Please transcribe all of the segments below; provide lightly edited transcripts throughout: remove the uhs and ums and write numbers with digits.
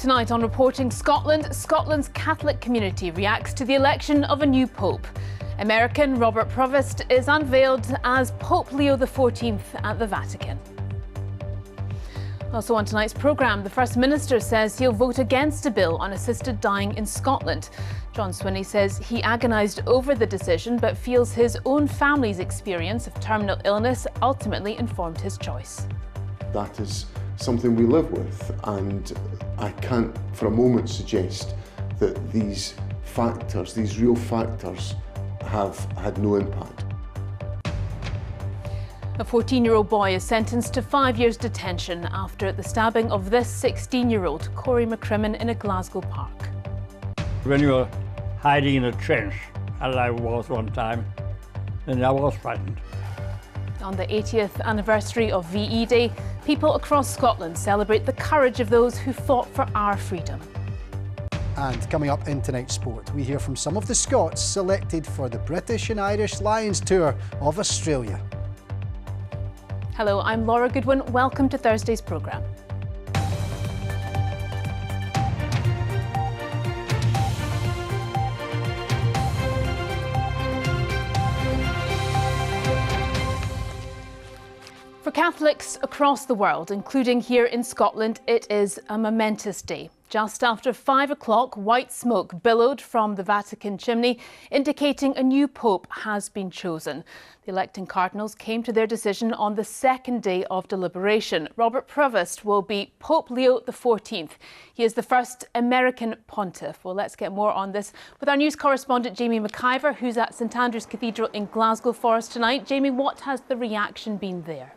Tonight on Reporting Scotland, Scotland's Catholic community reacts to the election of a new Pope. American Robert Prevost is unveiled as Pope Leo XIV at the Vatican. Also on tonight's programme, the First Minister says he'll vote against a bill on assisted dying in Scotland. John Swinney says he agonised over the decision but feels his own family's experience of terminal illness ultimately informed his choice. That is something we live with, and I can't for a moment suggest that these factors, these real factors, have had no impact. A 14-year-old boy is sentenced to 5 years detention after the stabbing of this 16-year-old, Corey McCrimmon, in a Glasgow park. When you're hiding in a trench, as I was one time, then I was frightened. On the 80th anniversary of VE Day, people across Scotland celebrate the courage of those who fought for our freedom. And coming up in tonight's sport, we hear from some of the Scots selected for the British and Irish Lions Tour of Australia. Hello, I'm Laura Goodwin. Welcome to Thursday's programme. For Catholics across the world, including here in Scotland, it is a momentous day. Just after 5 o'clock, white smoke billowed from the Vatican chimney, indicating a new pope has been chosen. The electing cardinals came to their decision on the second day of deliberation. Robert Prevost will be Pope Leo XIV. He is the first American pontiff. Well, let's get more on this with our news correspondent Jamie McIver, who's at St Andrew's Cathedral in Glasgow for us tonight. Jamie, what has the reaction been there?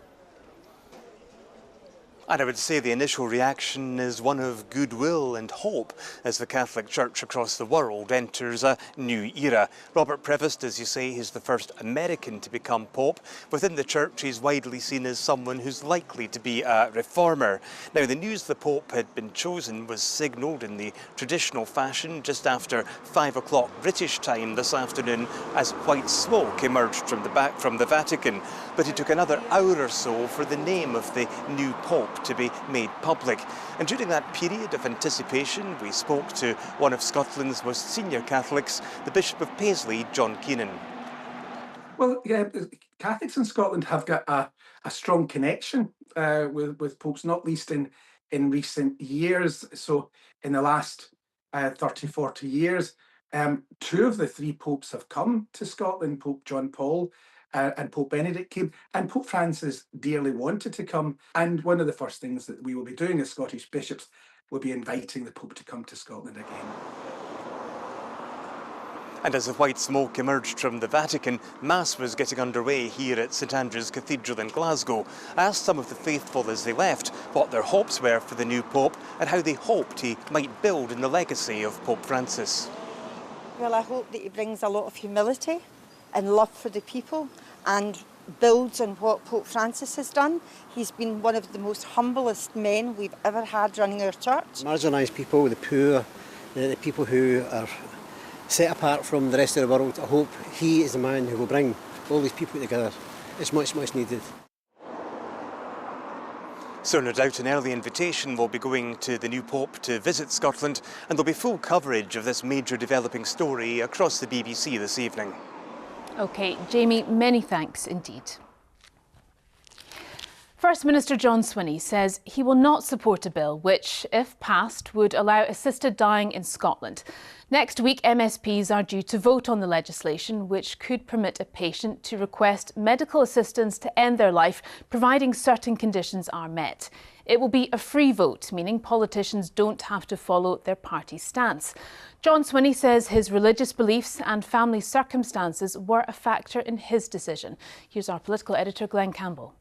And I would say the initial reaction is one of goodwill and hope as the Catholic Church across the world enters a new era. Robert Prevost, as you say, is the first American to become Pope. Within the Church, he's widely seen as someone who's likely to be a reformer. Now, the news the Pope had been chosen was signalled in the traditional fashion just after 5 o'clock British time this afternoon as white smoke emerged from the Vatican. But it took another hour or so for the name of the new Pope to be made public. And during that period of anticipation, we spoke to one of Scotland's most senior Catholics, the Bishop of Paisley, John Keenan. Well, yeah, Catholics in Scotland have got a strong connection with popes, not least in recent years. So in the last 30, 40 years, 2 of the 3 popes have come to Scotland. Pope John Paul and Pope Benedict came, and Pope Francis dearly wanted to come. And one of the first things that we will be doing as Scottish bishops will be inviting the Pope to come to Scotland again. And as the white smoke emerged from the Vatican, Mass was getting underway here at St Andrew's Cathedral in Glasgow. I asked some of the faithful as they left what their hopes were for the new Pope and how they hoped he might build in the legacy of Pope Francis. Well, I hope that he brings a lot of humility and love for the people and builds on what Pope Francis has done. He's been one of the most humblest men we've ever had running our church. Marginalised people, the poor, the people who are set apart from the rest of the world. I hope he is the man who will bring all these people together. It's much, much needed. So no doubt an early invitation will be going to the new Pope to visit Scotland, and there'll be full coverage of this major developing story across the BBC this evening. OK, Jamie, many thanks indeed. First Minister John Swinney says he will not support a bill which, if passed, would allow assisted dying in Scotland. Next week, MSPs are due to vote on the legislation which could permit a patient to request medical assistance to end their life, providing certain conditions are met. It will be a free vote, meaning politicians don't have to follow their party stance. John Swinney says his religious beliefs and family circumstances were a factor in his decision. Here's our political editor, Glenn Campbell.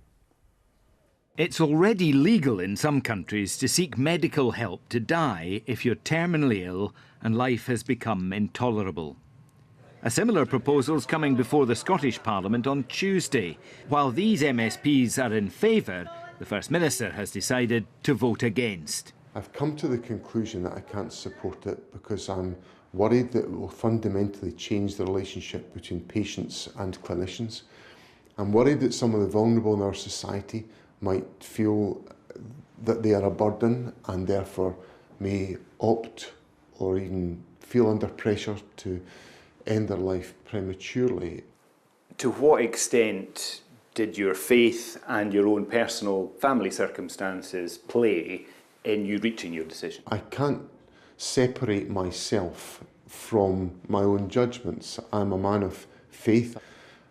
It's already legal in some countries to seek medical help to die if you're terminally ill and life has become intolerable. A similar proposal's coming before the Scottish Parliament on Tuesday. While these MSPs are in favour, the First Minister has decided to vote against. I've come to the conclusion that I can't support it because I'm worried that it will fundamentally change the relationship between patients and clinicians. I'm worried that some of the vulnerable in our society might feel that they are a burden and therefore may opt or even feel under pressure to end their life prematurely. To what extent did your faith and your own personal family circumstances play in you reaching your decision? I can't separate myself from my own judgments. I'm a man of faith,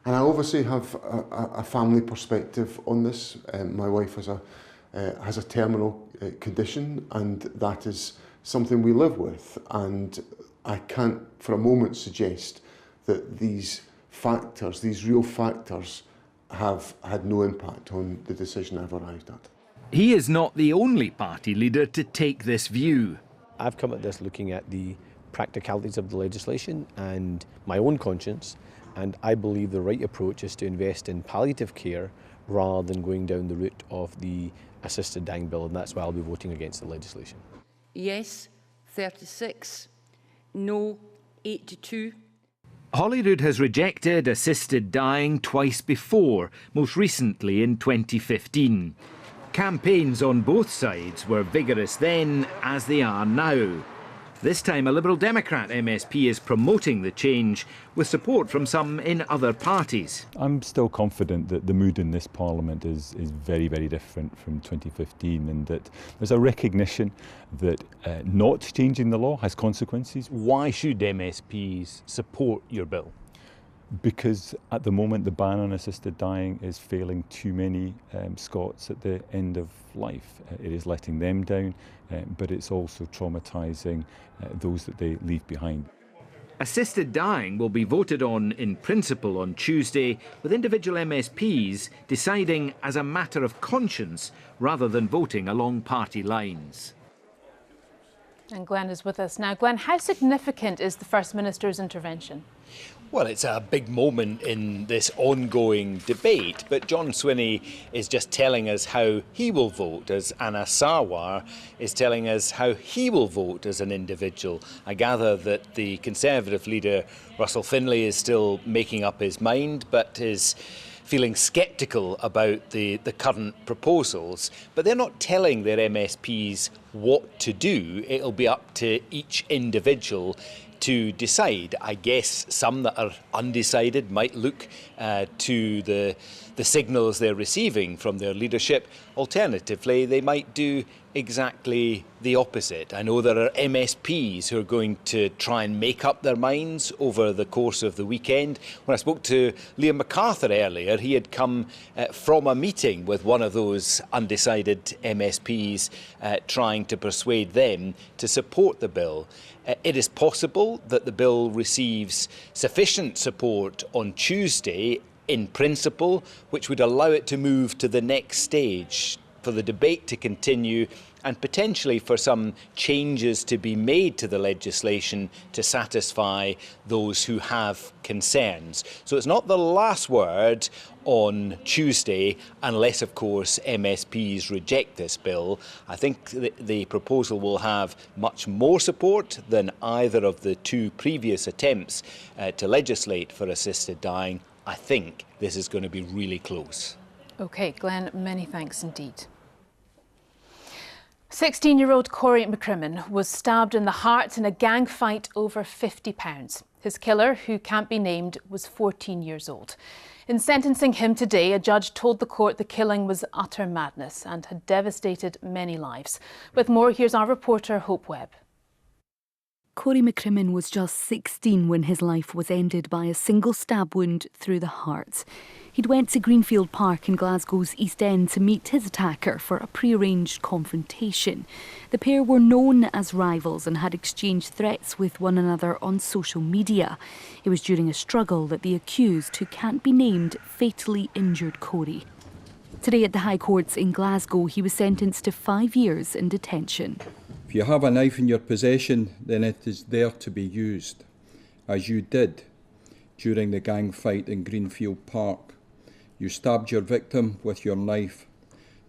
and I obviously have a family perspective on this. My wife has a terminal condition, and that is something we live with, and I can't for a moment suggest that these factors, these real factors, have had no impact on the decision I've arrived at. He is not the only party leader to take this view. I've come at this looking at the practicalities of the legislation and my own conscience, and I believe the right approach is to invest in palliative care rather than going down the route of the assisted dying bill, and that's why I'll be voting against the legislation. Yes, 36. No, 82. Holyrood has rejected assisted dying twice before, most recently in 2015. Campaigns on both sides were vigorous then, as they are now. This time a Liberal Democrat MSP is promoting the change, with support from some in other parties. I'm still confident that the mood in this Parliament is very, very different from 2015, and that there's a recognition that not changing the law has consequences. Why should MSPs support your bill? Because at the moment the ban on assisted dying is failing too many Scots at the end of life. It is letting them down, but it's also traumatising those that they leave behind. Assisted dying will be voted on in principle on Tuesday, with individual MSPs deciding as a matter of conscience rather than voting along party lines. And Glenn is with us now. Glenn, how significant is the First Minister's intervention? Well, it's a big moment in this ongoing debate, but John Swinney is just telling us how he will vote, as Anna Sarwar is telling us how he will vote as an individual. I gather that the Conservative leader, Russell Finlay, is still making up his mind, but is feeling sceptical about the current proposals. But they're not telling their MSPs what to do. It'll be up to each individual to decide. I guess some that are undecided might look to the signals they're receiving from their leadership. Alternatively, they might do exactly the opposite. I know there are MSPs who are going to try and make up their minds over the course of the weekend. When I spoke to Liam MacArthur earlier, he had come from a meeting with one of those undecided MSPs trying to persuade them to support the bill. It is possible that the bill receives sufficient support on Tuesday in principle, which would allow it to move to the next stage, for the debate to continue and potentially for some changes to be made to the legislation to satisfy those who have concerns. So it's not the last word on Tuesday, unless, of course, MSPs reject this bill. I think the proposal will have much more support than either of the two previous attempts to legislate for assisted dying. I think this is going to be really close. OK, Glenn, many thanks indeed. 16-year-old Corey McCrimmon was stabbed in the heart in a gang fight over £50. His killer, who can't be named, was 14 years old. In sentencing him today, a judge told the court the killing was utter madness and had devastated many lives. With more, here's our reporter Hope Webb. Corey McCrimmon was just 16 when his life was ended by a single stab wound through the heart. He'd went to Greenfield Park in Glasgow's East End to meet his attacker for a pre-arranged confrontation. The pair were known as rivals and had exchanged threats with one another on social media. It was during a struggle that the accused, who can't be named, fatally injured Corey. Today at the High Courts in Glasgow, he was sentenced to 5 years in detention. If you have a knife in your possession, then it is there to be used, as you did during the gang fight in Greenfield Park. You stabbed your victim with your knife.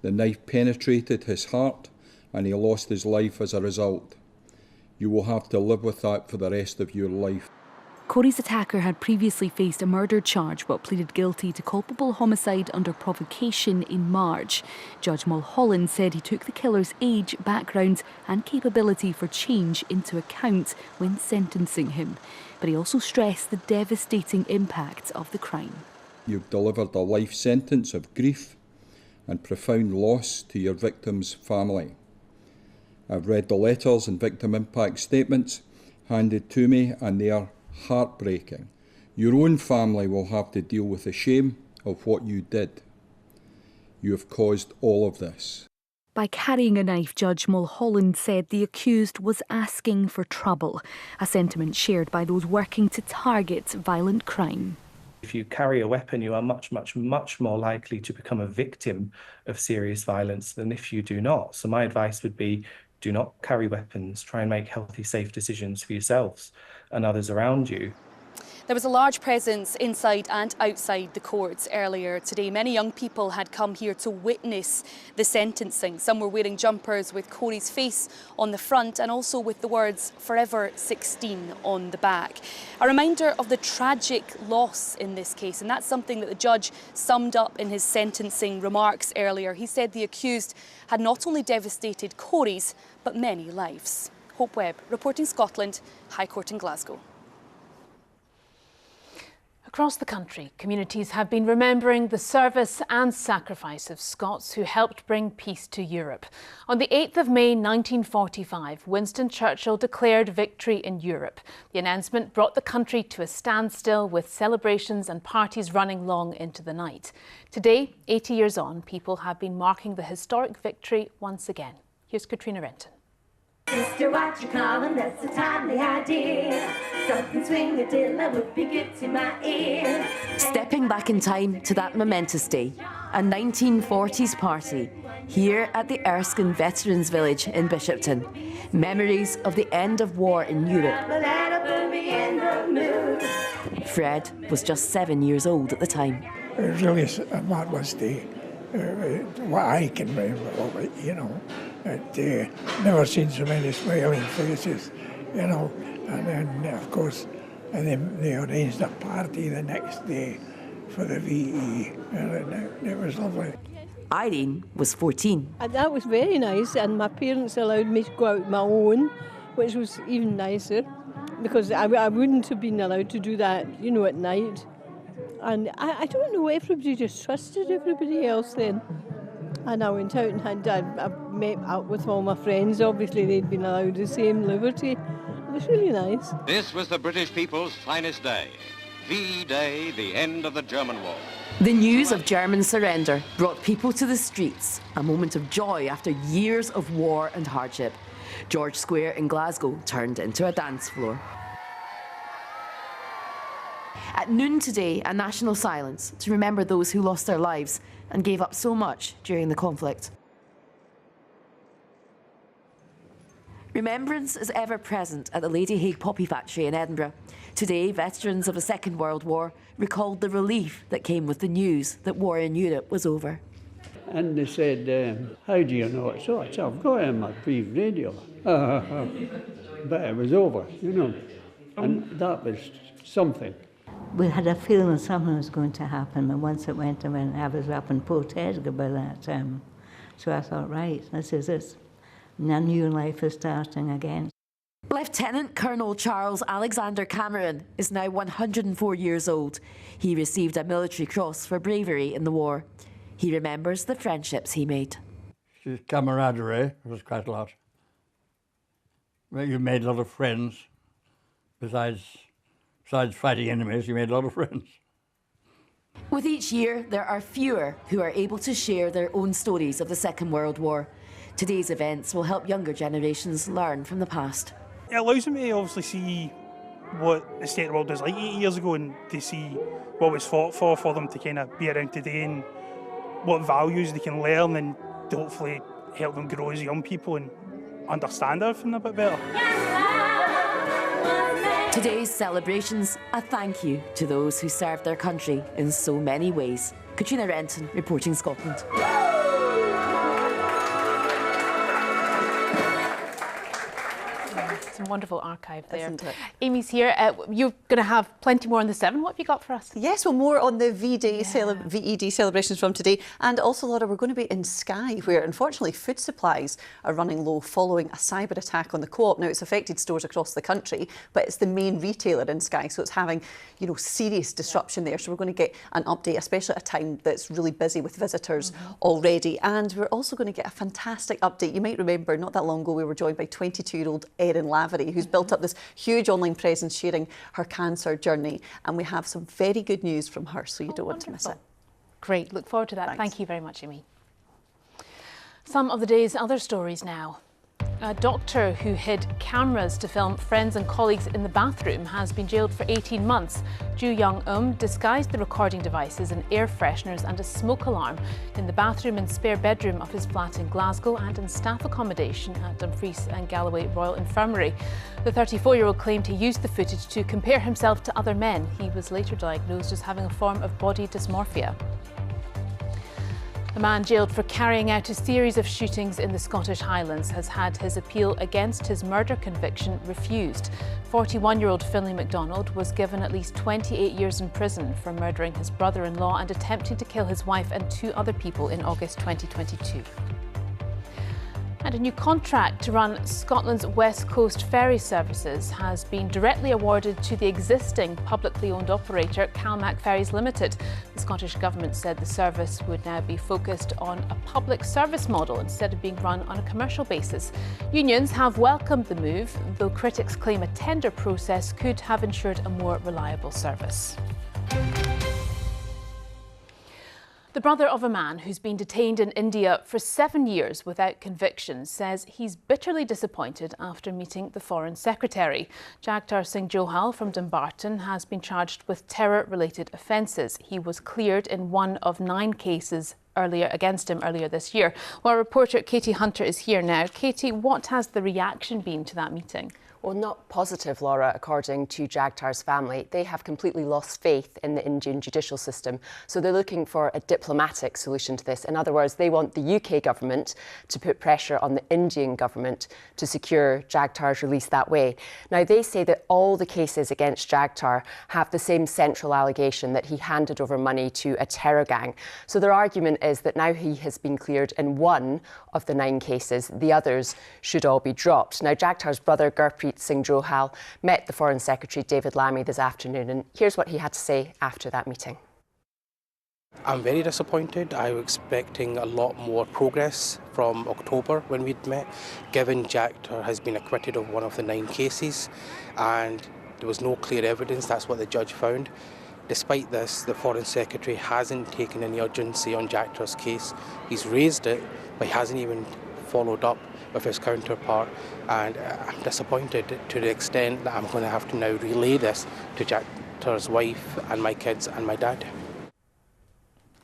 The knife penetrated his heart and he lost his life as a result. You will have to live with that for the rest of your life. Corey's attacker had previously faced a murder charge but pleaded guilty to culpable homicide under provocation in March. Judge Mulholland said he took the killer's age, background and capability for change into account when sentencing him. But he also stressed the devastating impact of the crime. You've delivered a life sentence of grief and profound loss to your victim's family. I've read the letters and victim impact statements handed to me, and they are heartbreaking. Your own family will have to deal with the shame of what you did. You have caused all of this. By carrying a knife, Judge Mulholland said the accused was asking for trouble, a sentiment shared by those working to target violent crime. If you carry a weapon, you are much more likely to become a victim of serious violence than if you do not. So my advice would be, do not carry weapons. Try and make healthy, safe decisions for yourselves and others around you. There was a large presence inside and outside the courts earlier today. Many young people had come here to witness the sentencing. Some were wearing jumpers with Corey's face on the front and also with the words "Forever 16" on the back. A reminder of the tragic loss in this case, and that's something that the judge summed up in his sentencing remarks earlier. He said the accused had not only devastated Corey's, but many lives. Hope Webb, reporting Scotland, High Court in Glasgow. Across the country, communities have been remembering the service and sacrifice of Scots who helped bring peace to Europe. On the 8th of May 1945, Winston Churchill declared victory in Europe. The announcement brought the country to a standstill, with celebrations and parties running long into the night. Today, 80 years on, people have been marking the historic victory once again. Here's Katrina Renton. Sister, what you callin'? That's a timely idea. Something swing a dilla would be good to my ear. Stepping back in time to that momentous day, a 1940s party here at the Erskine Veterans Village in Bishopton. Memories of the end of war in Europe. Fred was just 7 years old at the time. It was really a marvellous day. What I can remember of it, you know. Never seen so many smiling faces, you know. And then, of course, they arranged a party the next day for the VE, and it was lovely. Irene was 14. And that was very nice, and my parents allowed me to go out on my own, which was even nicer, because I wouldn't have been allowed to do that, you know, at night. And I don't know, everybody just trusted everybody else then. And I went out and I met up with all my friends. Obviously, they'd been allowed the same liberty. It was really nice. This was the British people's finest day. VE Day, the end of the German war. The news of German surrender brought people to the streets, a moment of joy after years of war and hardship. George Square in Glasgow turned into a dance floor. At noon today, a national silence to remember those who lost their lives and gave up so much during the conflict. Remembrance is ever present at the Lady Hague Poppy Factory in Edinburgh. Today, veterans of the Second World War recalled the relief that came with the news that war in Europe was over. And they said, how do you know it? So I said, I've got it on my Priv radio. But it was over, you know. And that was something. We had a feeling something was going to happen, and once it went, I was up in Port Edgar by that time. So I thought, right, this is it. And a new life is starting again. Lieutenant Colonel Charles Alexander Cameron is now 104 years old. He received a military cross for bravery in the war. He remembers the friendships he made. Camaraderie was quite a lot. You made a lot of friends. Besides fighting enemies, you made a lot of friends. With each year, there are fewer who are able to share their own stories of the Second World War. Today's events will help younger generations learn from the past. It allows them to obviously see what the state of the world was like 8 years ago, and to see what was fought for them to kind of be around today, and what values they can learn, and to hopefully help them grow as young people and understand everything a bit better. Today's celebrations, a thank you to those who served their country in so many ways. Katrina Renton, reporting Scotland. Some wonderful archive there. Isn't it? Amy's here. You're going to have plenty more on the 7. What have you got for us? Yes, well, more on the VED celebrations from today. And also, Laura, we're going to be in Skye, where unfortunately food supplies are running low following a cyber attack on the Co-op. Now, it's affected stores across the country, but it's the main retailer in Skye, so it's having, you know, serious disruption there. So we're going to get an update, especially at a time that's really busy with visitors already. And we're also going to get a fantastic update. You might remember not that long ago we were joined by 22-year-old Erin Lavery, who's built up this huge online presence sharing her cancer journey. And we have some very good news from her, so you don't want to miss it. Great, look forward to that. Thank you very much, Amy. Some of the day's other stories now. A doctor who hid cameras to film friends and colleagues in the bathroom has been jailed for 18 months. Ju Young disguised the recording devices in air fresheners and a smoke alarm in the bathroom and spare bedroom of his flat in Glasgow and in staff accommodation at Dumfries and Galloway Royal Infirmary. The 34-year-old claimed he used the footage to compare himself to other men. He was later diagnosed as having a form of body dysmorphia. A man jailed for carrying out a series of shootings in the Scottish Highlands has had his appeal against his murder conviction refused. 41-year-old Finlay MacDonald was given at least 28 years in prison for murdering his brother-in-law and attempting to kill his wife and 2 other people in August 2022. And a new contract to run Scotland's West Coast ferry services has been directly awarded to the existing publicly owned operator Calmac Ferries Limited. The Scottish Government said the service would now be focused on a public service model instead of being run on a commercial basis. Unions have welcomed the move, though critics claim a tender process could have ensured a more reliable service. The brother of a man who's been detained in India for 7 years without conviction says he's bitterly disappointed after meeting the Foreign Secretary. Jagtar Singh Johal from Dumbarton has been charged with terror-related offences. He was cleared in one of 9 cases against him earlier this year. Well, reporter Katie Hunter is here now. Katie, what has the reaction been to that meeting? Well, not positive, Laura, according to Jagtar's family. They have completely lost faith in the Indian judicial system, so they're looking for a diplomatic solution to this. In other words, they want the UK government to put pressure on the Indian government to secure Jagtar's release that way. Now, they say that all the cases against Jagtar have the same central allegation that he handed over money to a terror gang. So their argument is that now he has been cleared in one of the 9 cases, the others should all be dropped. Now, Jagtar's brother, Gurpreet Singh Johal, met the Foreign Secretary David Lammy this afternoon, and here's what he had to say after that meeting. I'm very disappointed. I was expecting a lot more progress from October when we'd met, given Jagtar has been acquitted of one of the 9 cases and there was no clear evidence. That's what the judge found. Despite this, the Foreign Secretary hasn't taken any urgency on Jagtar's case. He's raised it, but he hasn't even followed up with his counterpart, and I'm disappointed to the extent that I'm going to have to now relay this to Jagtar's wife and my kids and my dad.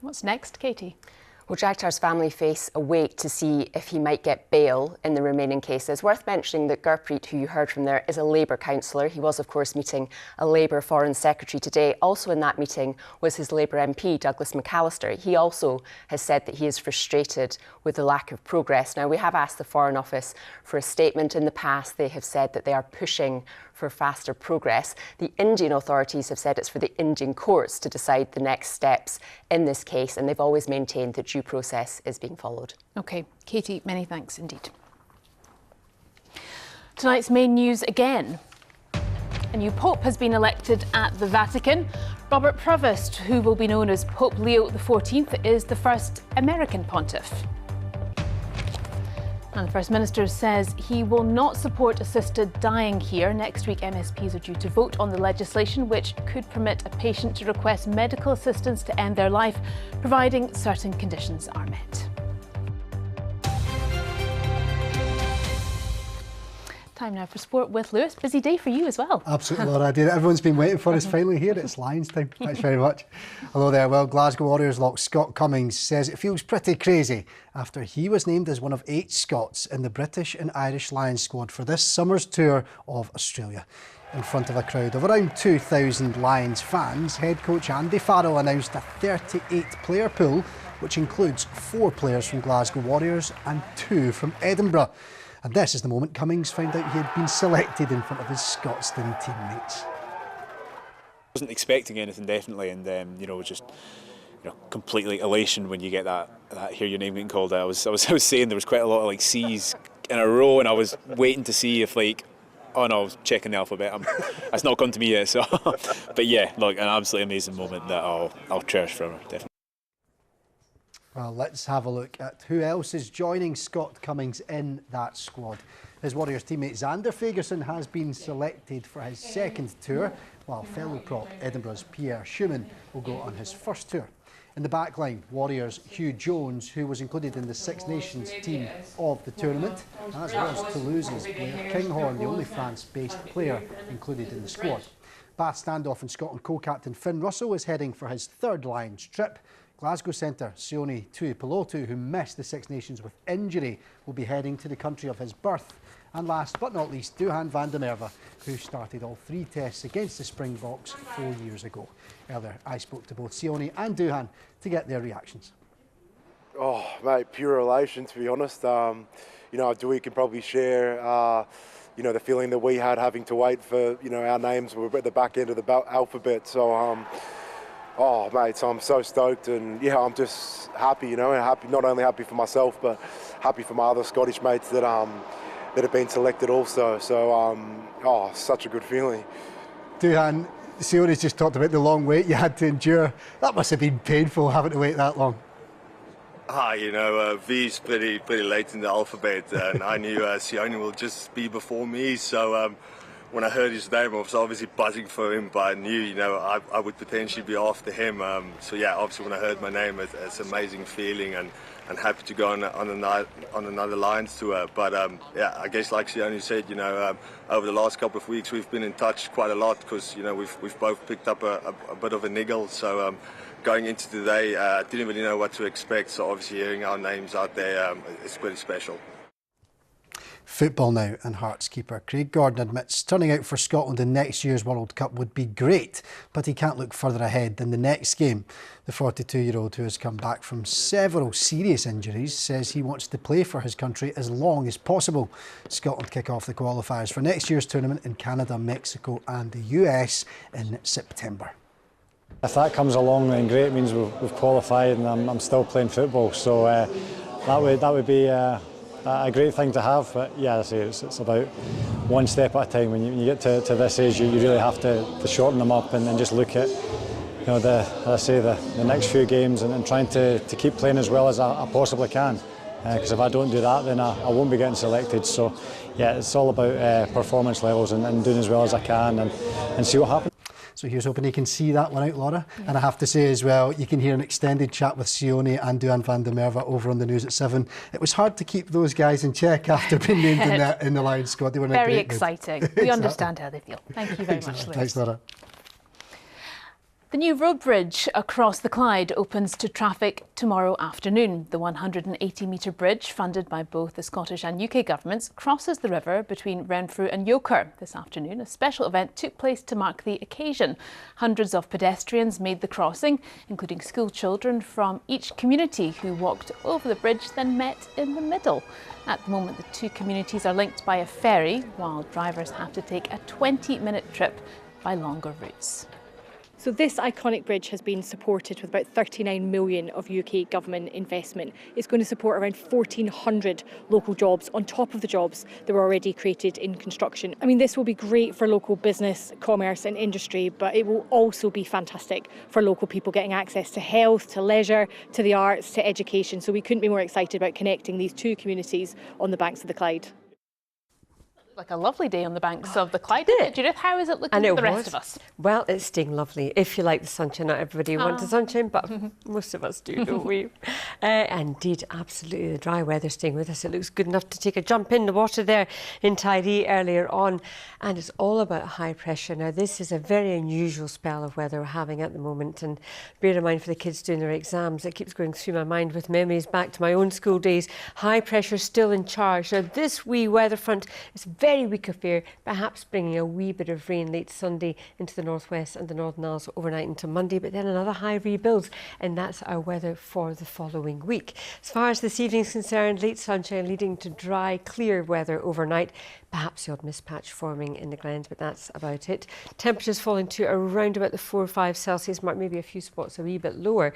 What's next, Katie? Well, Jagtar's family face a wait to see if he might get bail in the remaining cases. Worth mentioning that Gurpreet, who you heard from there, is a Labour councillor. He was, of course, meeting a Labour Foreign Secretary today. Also in that meeting was his Labour MP, Douglas McAllister. He also has said that he is frustrated with the lack of progress. Now, we have asked the Foreign Office for a statement. In the past, they have said that they are pushing for faster progress. The Indian authorities have said it's for the Indian courts to decide the next steps in this case, and they've always maintained that due process is being followed. OK, Katie, many thanks indeed. Tonight's main news again. A new Pope has been elected at the Vatican. Robert Prevost, who will be known as Pope Leo XIV, is the first American pontiff. And the First Minister says he will not support assisted dying here. Next week, MSPs are due to vote on the legislation which could permit a patient to request medical assistance to end their life, providing certain conditions are met. Time now for sport with Lewis. Busy day for you as well. Absolutely, Laura. Everyone's been waiting for us finally here. It's Lions time. Thanks very much. Hello there. Well, Glasgow Warriors lock Scott Cummings says it feels pretty crazy after he was named as one of 8 Scots in the British and Irish Lions squad for this summer's tour of Australia. In front of a crowd of around 2,000 Lions fans, head coach Andy Farrell announced a 38-player pool, which includes 4 players from Glasgow Warriors and 2 from Edinburgh. And this is the moment Cummings found out he had been selected in front of his Scotstoun teammates. I wasn't expecting anything, definitely, and just completely elation when you get that hear your name getting called out. I was saying there was quite a lot of C's in a row, and I was waiting to see if oh no, I was checking the alphabet. It's not come to me yet. So, but yeah, an absolutely amazing moment that I'll cherish forever, definitely. Well, let's have a look at who else is joining Scott Cummings in that squad. His Warriors teammate Xander Fagerson has been selected for his second tour, while fellow prop Edinburgh's Pierre Schumann will go on his first tour. In the back line, Warriors' Hugh Jones, who was included in the Six Nations team of the tournament, as was Toulouse's Blair Kinghorn, the only France-based player included in the squad. Bath Standoff and Scotland co-captain Finn Russell is heading for his third Lions trip. Glasgow centre Sione Tuipulotu, who missed the Six Nations with injury, will be heading to the country of his birth. And last but not least, Duhan van der Merwe, who started all 3 tests against the Springboks 4 years ago. Earlier, I spoke to both Sione and Duhan to get their reactions. Oh, mate, pure elation, to be honest. Dewey can probably share, the feeling that we had having to wait for, our names were at the back end of the alphabet. So, oh, mate, so I'm so stoked, and yeah, I'm just happy, happy, not only happy for myself, but happy for my other Scottish mates that have been selected also. So, such a good feeling. Duhan, Sione's just talked about the long wait you had to endure. That must have been painful, having to wait that long. V's pretty late in the alphabet, and I knew Sione will just be before me. So when I heard his name, I was obviously buzzing for him, but I knew, I would potentially be after him. So yeah, obviously when I heard my name, it's an amazing feeling, and happy to go on another Lions tour. But yeah, I guess like Sione said, over the last couple of weeks we've been in touch quite a lot, because we've both picked up a bit of a niggle. So going into today, I didn't really know what to expect. So obviously hearing our names out there, it's pretty special. Football now, and Hearts keeper Craig Gordon admits turning out for Scotland in next year's World Cup would be great, but he can't look further ahead than the next game. The 42-year-old, who has come back from several serious injuries, says he wants to play for his country as long as possible. Scotland kick off the qualifiers for next year's tournament in Canada, Mexico and the US in September. If that comes along, then great. It means we've qualified and I'm still playing football, so that would be a great thing to have. But yeah, it's about one step at a time. When you get to this age, you really have to shorten them up and just look at the next few games and trying to keep playing as well as I possibly can. Because if I don't do that, then I won't be getting selected. So yeah, it's all about performance levels and doing as well as I can and see what happens. So here's hoping you can see that one out, Laura. Yeah. And I have to say as well, you can hear an extended chat with Sione and Duhan van der Merwe over on the news at 7. It was hard to keep those guys in check after being named in the Lions squad. They were very exciting. We understand how they feel. Thank you very much, Lewis. Thanks, Laura. The new road bridge across the Clyde opens to traffic tomorrow afternoon. The 180-metre bridge, funded by both the Scottish and UK governments, crosses the river between Renfrew and Yoker. This afternoon, a special event took place to mark the occasion. Hundreds of pedestrians made the crossing, including school children from each community who walked over the bridge, then met in the middle. At the moment, the two communities are linked by a ferry, while drivers have to take a 20-minute trip by longer routes. So this iconic bridge has been supported with about 39 million of UK government investment. It's going to support around 1,400 local jobs on top of the jobs that were already created in construction. I mean, this will be great for local business, commerce and industry, but it will also be fantastic for local people getting access to health, to leisure, to the arts, to education. So we couldn't be more excited about connecting these two communities on the banks of the Clyde. Like a lovely day on the banks of the Clyde. Judith, how is it looking for the rest of us? Well, it's staying lovely. If you like the sunshine, not everybody wants the sunshine, but most of us do, don't we? Indeed, absolutely. The dry weather staying with us. It looks good enough to take a jump in the water there in Tiree earlier on. And it's all about high pressure. Now, this is a very unusual spell of weather we're having at the moment. And bear in mind for the kids doing their exams, it keeps going through my mind with memories back to my own school days. High pressure still in charge. Now, this wee weather front is very weak affair, perhaps bringing a wee bit of rain late Sunday into the northwest and the Northern Isles overnight into Monday, but then another high rebuilds, and that's our weather for the following week. As far as this evening is concerned, late sunshine leading to dry, clear weather overnight. Perhaps the odd mist patch forming in the Glens, but that's about it. Temperatures falling to around about the 4 or 5 Celsius mark, maybe a few spots a wee bit lower.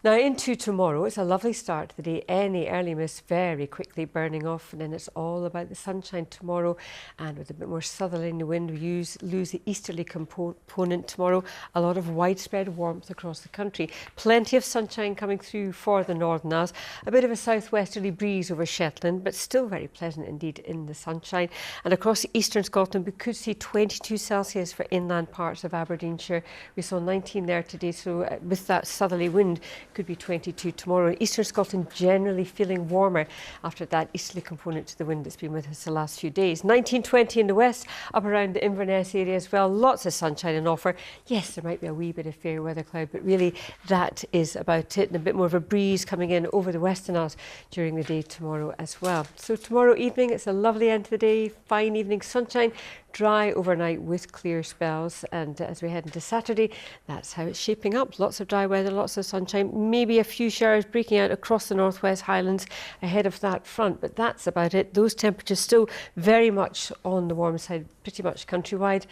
Now into tomorrow, it's a lovely start to the day. Any early mist very quickly burning off, and then it's all about the sunshine tomorrow. And with a bit more southerly in the wind, we lose the easterly component tomorrow. A lot of widespread warmth across the country. Plenty of sunshine coming through for the Northern Isles. A bit of a southwesterly breeze over Shetland, but still very pleasant indeed in the sunshine. And across eastern Scotland, we could see 22 Celsius for inland parts of Aberdeenshire. We saw 19 there today, so with that southerly wind, could be 22 tomorrow. Eastern Scotland generally feeling warmer after that easterly component to the wind that's been with us the last few days. 19, 20 in the west, up around the Inverness area as well. Lots of sunshine on offer. Yes, there might be a wee bit of fair weather cloud, but really that is about it. And a bit more of a breeze coming in over the Western Isles during the day tomorrow as well. So tomorrow evening, it's a lovely end to the day. Fine evening sunshine, dry overnight with clear spells, and as we head into Saturday, that's how it's shaping up. Lots of dry weather, lots of sunshine, maybe a few showers breaking out across the northwest Highlands ahead of that front, but that's about it. Those temperatures still very much on the warm side, pretty much countrywide.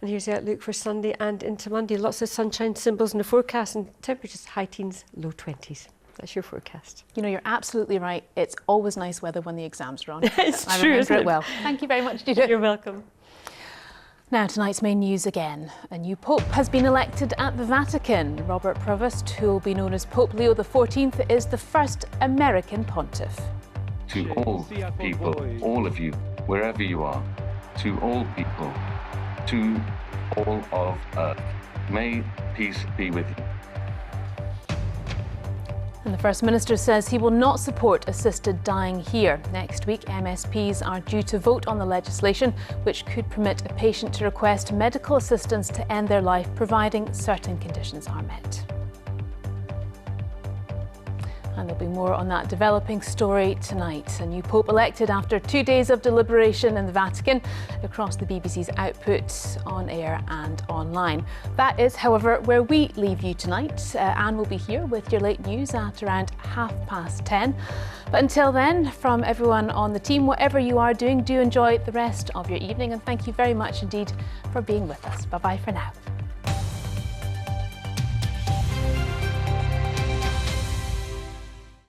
And here's the outlook for Sunday and into Monday. Lots of sunshine symbols in the forecast, and temperatures high teens, low 20s. That's your forecast. You know, you're absolutely right. It's always nice weather when the exams are on. It's I true, remember isn't it it? well. Thank you very much, Judah. You're welcome. Now, tonight's main news again. A new pope has been elected at the Vatican. Robert Provost, who will be known as Pope Leo XIV, is the first American pontiff. To all people, all of you, wherever you are, to all people, to all of earth, may peace be with you. And the First Minister says he will not support assisted dying here. Next week, MSPs are due to vote on the legislation which could permit a patient to request medical assistance to end their life, providing certain conditions are met. And there'll be more on that developing story tonight. A new pope elected after 2 days of deliberation in the Vatican across the BBC's output on air and online. That is, however, where we leave you tonight. Anne will be here with your late news at around 10:30. But until then, from everyone on the team, whatever you are doing, do enjoy the rest of your evening, and thank you very much indeed for being with us. Bye-bye for now.